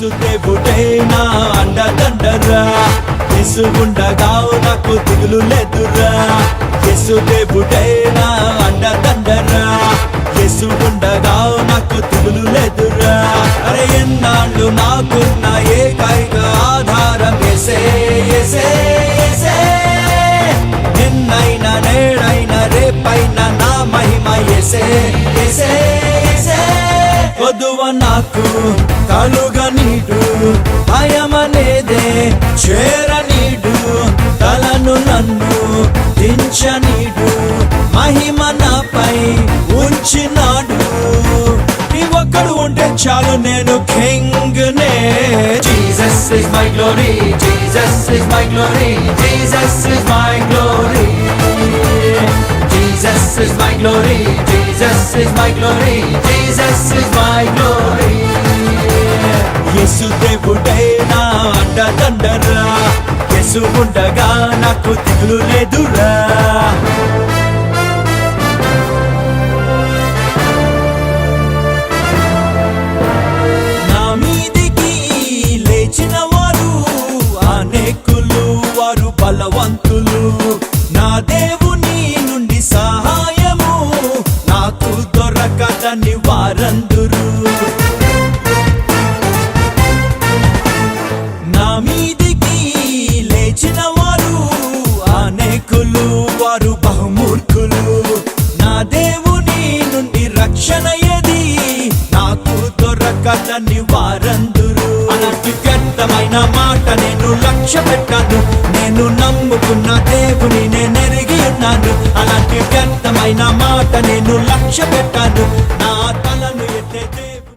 యేసు దేవుడే నా అండదండరా, యేసు ఉండగా నాకు దిగులు లేదురా. యేసు దేవుడే నా అండదండరా, యేసు ఉండగా నాకు దిగులు లేదురా. అరే ఎన్నాళ్ళు నాకున్న ఏకైక ఆధారం యేసే యేసే యేసే. నిన్నైనా నేడైనా రేపైనా నా మహిమ యేసే యేసే యేసే. కొదువ నాకు కలుగ నీడు, భయమనేదే చేరనీడు. తలను నన్ను దించనీడు, మహిమ నాపై ఉంచినాడు. నీ ఒక్కడు ఉంటే చాలు నేను కింగ్ నే. Jesus is my glory, Jesus is my glory, Jesus is my glory. Jesus is my glory, Jesus is my glory, Jesus is my glory. యేసు దేవుడే నా అండదండరా, యేసు ఉండగా నాకు దిగులు లేదురా. నా మీదికి లేచిన వారు అనేకులు, వారు బలవంతులు. నా దేవుని నుండి సహాయము నాకు దొరకదని వారందురు. నా మీదికి లేచిన వారు అనేకులు, వారు బహుమూర్ఖులు. నా దేవుని నుండి రక్షణ ఏది నాకు దొరకదని వారందురు. అలాంటి వ్యర్థమైన మాట నేను లక్ష్య పెట్టాను, నేను నమ్ముకున్న దేవుని నేనెరిగి ఉన్నాను. అలాంటి వ్యర్థమైన మాట నేను లక్ష్య పెట్టాను, నా